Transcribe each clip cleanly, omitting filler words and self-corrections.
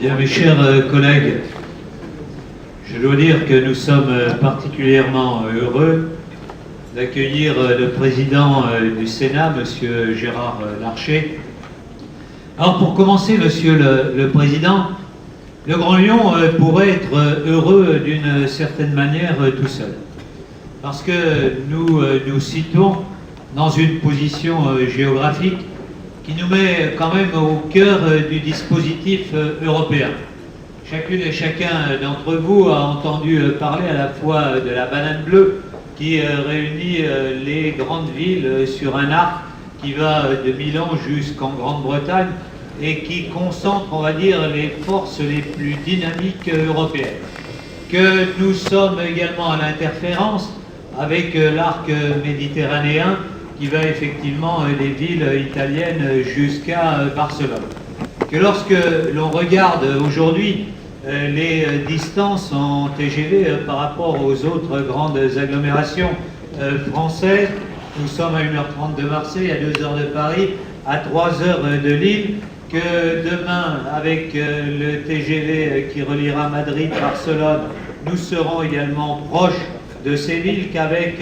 Bien, mes chers collègues, je dois dire que nous sommes particulièrement heureux d'accueillir le président du Sénat, M. Gérard Larcher. Alors pour commencer, Monsieur le Président, le Grand Lyon pourrait être heureux d'une certaine manière tout seul, parce que nous nous situons dans une position géographique qui nous met quand même au cœur du dispositif européen. Chacune et chacun d'entre vous a entendu parler à la fois de la banane bleue qui réunit les grandes villes sur un arc qui va de Milan jusqu'en Grande-Bretagne et qui concentre, on va dire, les forces les plus dynamiques européennes. Que nous sommes également à l'interférence avec l'arc méditerranéen qui va effectivement des villes italiennes jusqu'à Barcelone. Que lorsque l'on regarde aujourd'hui les distances en TGV par rapport aux autres grandes agglomérations françaises, nous sommes à 1h30 de Marseille, à 2h de Paris, à 3h de Lille, que demain, avec le TGV qui reliera Madrid, Barcelone, nous serons également proches de ces villes, qu'avec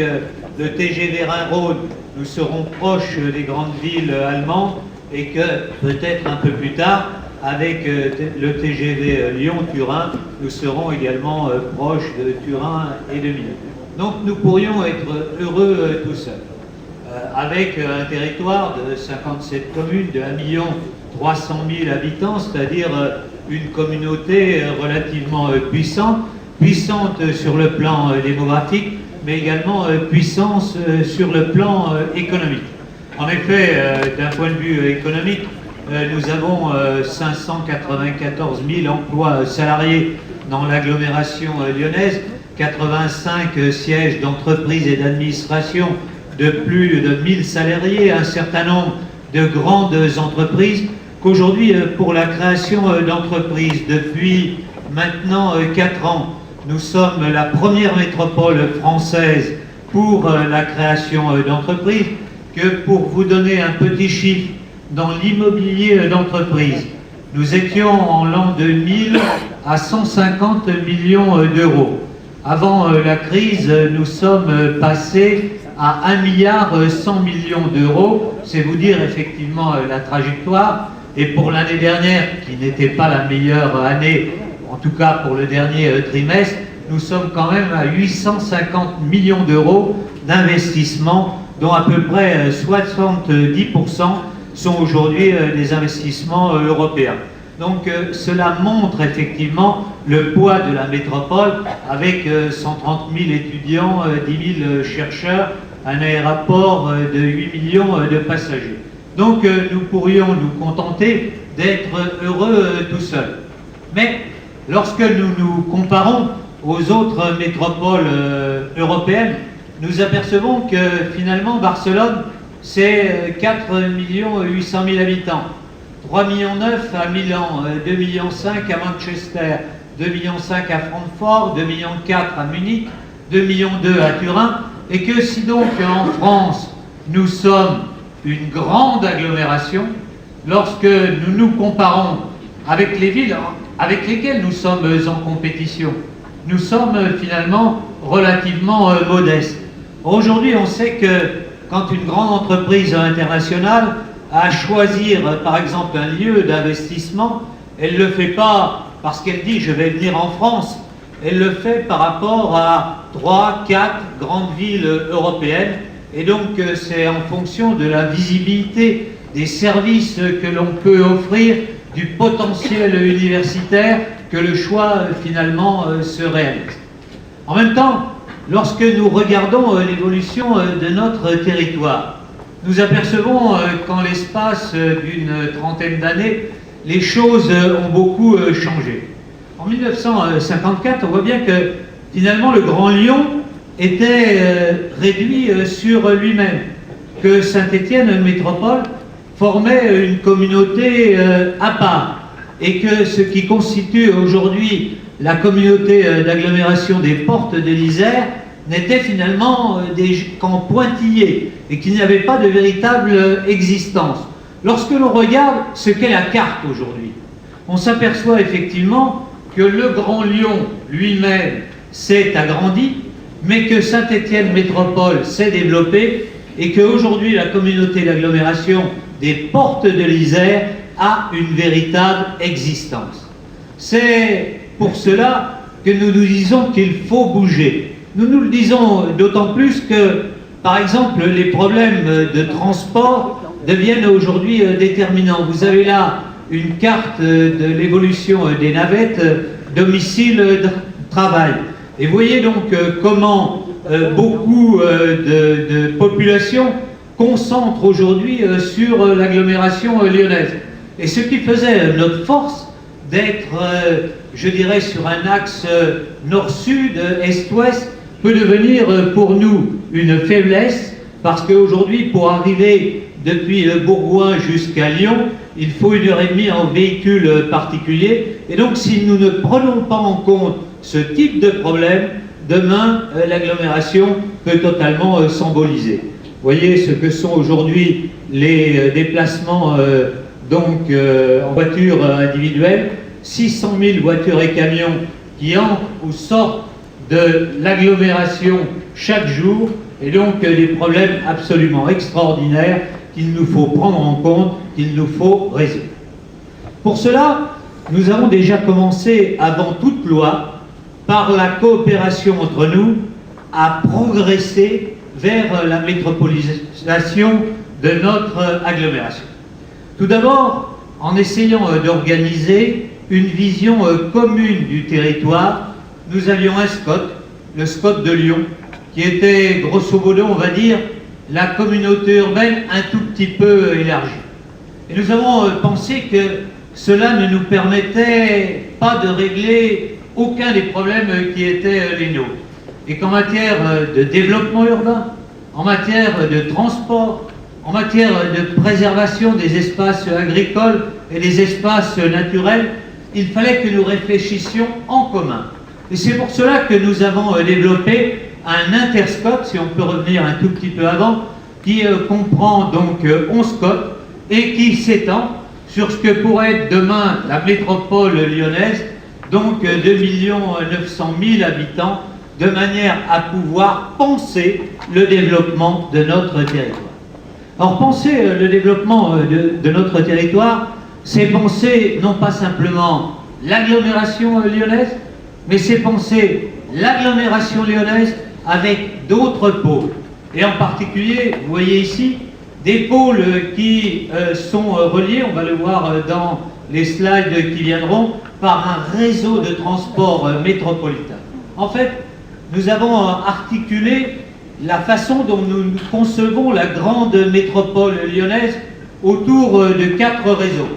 le TGV Rhin-Rhône, nous serons proches des grandes villes allemandes et que peut-être un peu plus tard, avec le TGV Lyon-Turin, nous serons également proches de Turin et de Milan. Donc nous pourrions être heureux tout seuls. Avec un territoire de 57 communes, de 1 300 000 habitants, c'est-à-dire une communauté relativement puissante sur le plan démographique, mais également puissance sur le plan économique. En effet, d'un point de vue économique, nous avons 594 000 emplois salariés dans l'agglomération lyonnaise, 85 sièges d'entreprises et d'administration de plus de 1000 salariés, un certain nombre de grandes entreprises, qu'aujourd'hui, pour la création d'entreprises, depuis maintenant 4 ans, nous sommes la première métropole française pour la création d'entreprises, que pour vous donner un petit chiffre, dans l'immobilier d'entreprise, nous étions en l'an 2000 à 150 millions d'euros. Avant la crise, nous sommes passés à 1 milliard 100 millions d'euros. C'est vous dire effectivement la trajectoire. Et pour l'année dernière, qui n'était pas la meilleure année, en tout cas pour le dernier trimestre, nous sommes quand même à 850 millions d'euros d'investissement, dont à peu près 70% sont aujourd'hui des investissements européens. Donc cela montre effectivement le poids de la métropole avec 130 000 étudiants, 10 000 chercheurs, un aéroport de 8 millions de passagers. Donc nous pourrions nous contenter d'être heureux tout seuls. Mais lorsque nous nous comparons aux autres métropoles européennes, nous apercevons que finalement Barcelone, c'est 4 800 000 habitants, 3,9 millions à Milan, 2,5 millions à Manchester, 2,5 millions à Francfort, 2,4 millions à Munich, 2,2 millions à Turin, et que si donc en France, nous sommes une grande agglomération, lorsque nous nous comparons avec les villes avec lesquelles nous sommes en compétition, nous sommes finalement relativement modestes. Aujourd'hui, on sait que quand une grande entreprise internationale a à choisir, par exemple, un lieu d'investissement, elle ne le fait pas parce qu'elle dit « je vais venir en France », elle le fait par rapport à 3, 4 grandes villes européennes, et donc c'est en fonction de la visibilité des services que l'on peut offrir, du potentiel universitaire, que le choix finalement se réalise. En même temps, lorsque nous regardons l'évolution de notre territoire, nous apercevons qu'en l'espace d'une trentaine d'années, les choses ont beaucoup changé. En 1954, on voit bien que finalement le Grand Lyon était réduit sur lui-même, que Saint-Étienne métropole formait une communauté à part, et que ce qui constitue aujourd'hui la communauté d'agglomération des Portes de l'Isère n'étaient finalement des camps pointillés et qui n'avaient pas de véritable existence. Lorsque l'on regarde ce qu'est la carte aujourd'hui, on s'aperçoit effectivement que le Grand Lyon lui-même s'est agrandi, mais que Saint-Étienne Métropole s'est développée et qu'aujourd'hui la communauté d'agglomération des Portes de l'Isère a une véritable existence. C'est pour cela que nous nous disons qu'il faut bouger. Nous nous le disons d'autant plus que, par exemple, les problèmes de transport deviennent aujourd'hui déterminants. Vous avez là une carte de l'évolution des navettes domicile-travail. Et vous voyez donc comment beaucoup de populations concentrent aujourd'hui sur l'agglomération lyonnaise. Et ce qui faisait notre force d'être, je dirais, sur un axe nord-sud, est-ouest, peut devenir pour nous une faiblesse, parce qu'aujourd'hui, pour arriver depuis le Bourgoin jusqu'à Lyon, il faut 1h30 en véhicule particulier. Et donc, si nous ne prenons pas en compte ce type de problème, demain, l'agglomération peut totalement s'emboliser. Vous voyez ce que sont aujourd'hui les déplacements en voiture individuelle, 600 000 voitures et camions qui entrent ou sortent de l'agglomération chaque jour, et donc des problèmes absolument extraordinaires qu'il nous faut prendre en compte, qu'il nous faut résoudre. Pour cela, nous avons déjà commencé, avant toute loi, par la coopération entre nous, à progresser vers la métropolisation de notre agglomération. Tout d'abord, en essayant d'organiser une vision commune du territoire, nous avions un SCOT, le SCOT de Lyon, qui était grosso modo, on va dire, la communauté urbaine un tout petit peu élargie. Et nous avons pensé que cela ne nous permettait pas de régler aucun des problèmes qui étaient les nôtres. Et qu'en matière de développement urbain, en matière de transport, en matière de préservation des espaces agricoles et des espaces naturels, il fallait que nous réfléchissions en commun. Et c'est pour cela que nous avons développé un interscope, si on peut revenir un tout petit peu avant, qui comprend donc 11 scopes et qui s'étend sur ce que pourrait être demain la métropole lyonnaise, donc 2 900 000 habitants, de manière à pouvoir penser le développement de notre territoire. Alors penser le développement de notre territoire, c'est penser non pas simplement l'agglomération lyonnaise, mais c'est penser l'agglomération lyonnaise avec d'autres pôles. Et en particulier, vous voyez ici, des pôles qui sont reliés, on va le voir dans les slides qui viendront, par un réseau de transport métropolitain. En fait, nous avons articulé la façon dont nous concevons la grande métropole lyonnaise autour de 4 réseaux.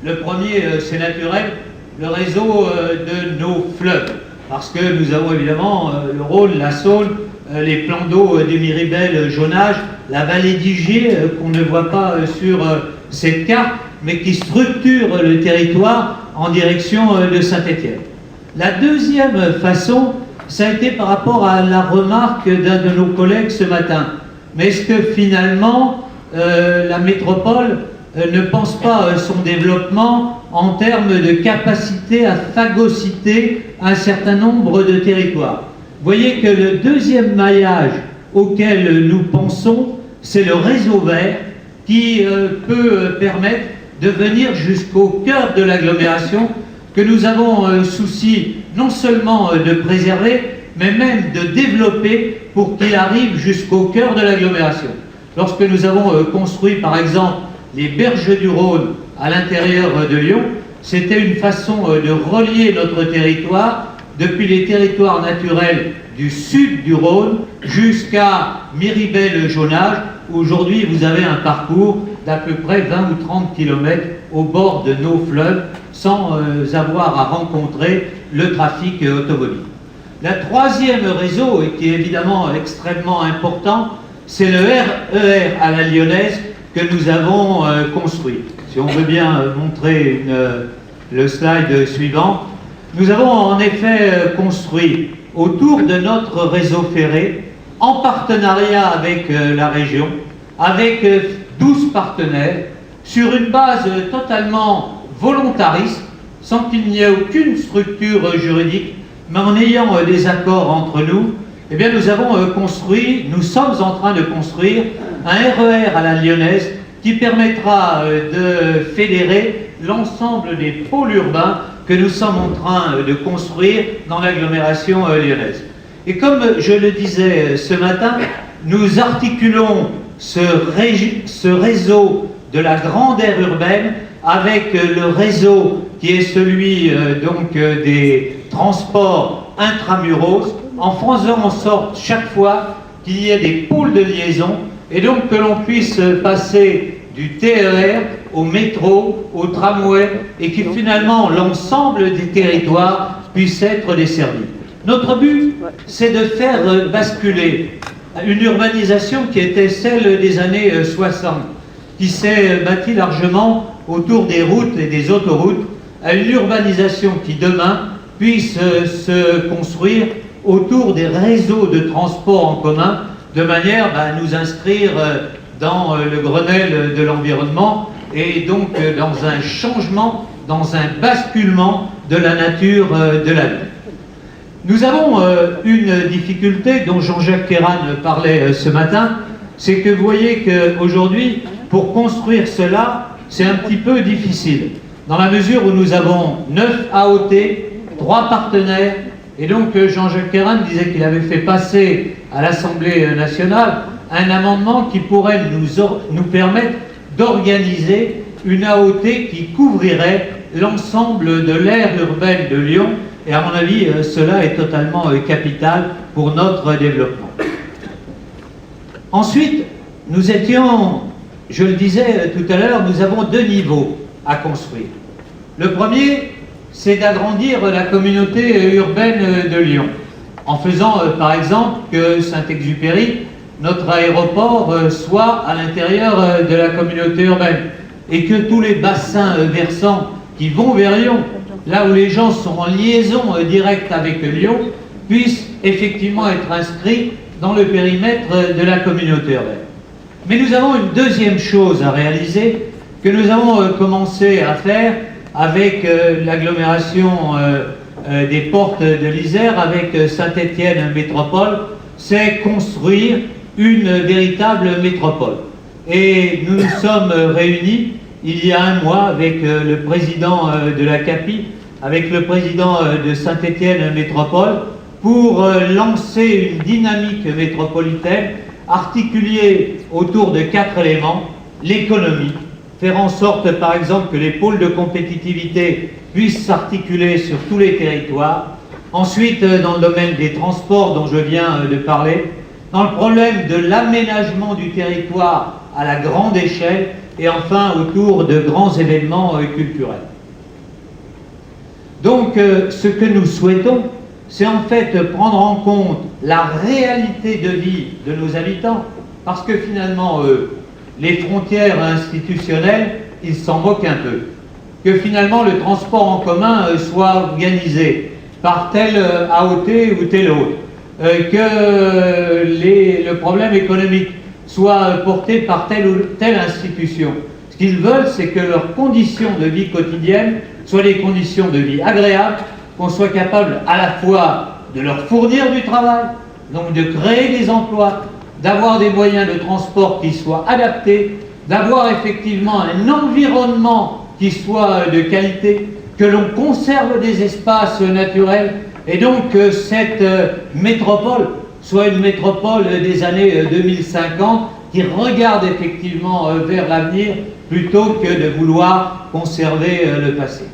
Le premier, c'est naturel, le réseau de nos fleuves, parce que nous avons évidemment le Rhône, la Saône, les plans d'eau des Miribel, Jonage, la vallée d'Igier, qu'on ne voit pas sur cette carte, mais qui structure le territoire en direction de Saint-Étienne. La deuxième façon, ça a été par rapport à la remarque d'un de nos collègues ce matin. Mais est-ce que finalement, la métropole ne pense pas son développement en termes de capacité à phagocyter un certain nombre de territoires? Vous voyez que le deuxième maillage auquel nous pensons, c'est le réseau vert qui peut permettre de venir jusqu'au cœur de l'agglomération, que nous avons souci non seulement de préserver, mais même de développer pour qu'il arrive jusqu'au cœur de l'agglomération. Lorsque nous avons construit par exemple les berges du Rhône à l'intérieur de Lyon, c'était une façon de relier notre territoire depuis les territoires naturels du sud du Rhône jusqu'à Miribel-Jonage, où aujourd'hui vous avez un parcours d'à peu près 20 ou 30 km au bord de nos fleuves sans avoir à rencontrer le trafic automobile. Le troisième réseau, et qui est évidemment extrêmement important, c'est le RER à la lyonnaise que nous avons construit. Si on veut bien montrer le slide suivant, nous avons en effet construit autour de notre réseau ferré, en partenariat avec la région, avec 12 partenaires, sur une base totalement volontariste, sans qu'il n'y ait aucune structure juridique, mais en ayant des accords entre nous, eh bien nous sommes en train de construire un RER à la lyonnaise qui permettra de fédérer l'ensemble des pôles urbains que nous sommes en train de construire dans l'agglomération lyonnaise. Et comme je le disais ce matin, nous articulons ce réseau de la grande aire urbaine avec le réseau qui est celui des transports intramuros, en faisant en sorte chaque fois qu'il y ait des pôles de liaison et donc que l'on puisse passer du TER au métro, au tramway et que finalement l'ensemble des territoires puissent être desservis. Notre but, c'est de faire basculer une urbanisation qui était celle des années 60, qui s'est bâtie largement autour des routes et des autoroutes, à une urbanisation qui demain puisse se construire autour des réseaux de transport en commun, de manière à nous inscrire dans le Grenelle de l'environnement et donc dans un changement, dans un basculement de la nature de la vie. Nous avons une difficulté dont Jean-Jacques Kéran parlait ce matin, c'est que vous voyez qu'aujourd'hui, pour construire cela, c'est un petit peu difficile, dans la mesure où nous avons 9 AOT, 3 partenaires, et donc Jean-Jacques Kéran disait qu'il avait fait passer à l'Assemblée nationale un amendement qui pourrait nous permettre d'organiser une AOT qui couvrirait l'ensemble de l'aire urbaine de Lyon. Et à mon avis, cela est totalement capital pour notre développement. Ensuite, nous étions, je le disais tout à l'heure, nous avons 2 niveaux à construire. Le premier, c'est d'agrandir la communauté urbaine de Lyon, en faisant par exemple que Saint-Exupéry, notre aéroport, soit à l'intérieur de la communauté urbaine, et que tous les bassins versants qui vont vers Lyon, là où les gens sont en liaison directe avec Lyon, puissent effectivement être inscrits dans le périmètre de la communauté urbaine. Mais nous avons une deuxième chose à réaliser, que nous avons commencé à faire avec l'agglomération des Portes de l'Isère, avec Saint-Étienne Métropole, c'est construire une véritable métropole. Et nous nous sommes réunis il y a un mois avec le président de la CAPI, avec le président de Saint-Étienne Métropole, pour lancer une dynamique métropolitaine articulée autour de 4 éléments: l'économie, faire en sorte par exemple que les pôles de compétitivité puissent s'articuler sur tous les territoires. Ensuite, dans le domaine des transports dont je viens de parler, dans le problème de l'aménagement du territoire à la grande échelle, et enfin autour de grands événements culturels. Donc ce que nous souhaitons, c'est en fait prendre en compte la réalité de vie de nos habitants, parce que finalement, les frontières institutionnelles, ils s'en moquent un peu. Que finalement le transport en commun soit organisé par tel AOT ou tel autre, que le problème économique soit porté par telle ou telle institution. Ce qu'ils veulent, c'est que leurs conditions de vie quotidienne soient des conditions de vie agréables, qu'on soit capable à la fois de leur fournir du travail, donc de créer des emplois, d'avoir des moyens de transport qui soient adaptés, d'avoir effectivement un environnement qui soit de qualité, que l'on conserve des espaces naturels, et donc que cette métropole soit une métropole des années 2050 qui regarde effectivement vers l'avenir plutôt que de vouloir conserver le passé.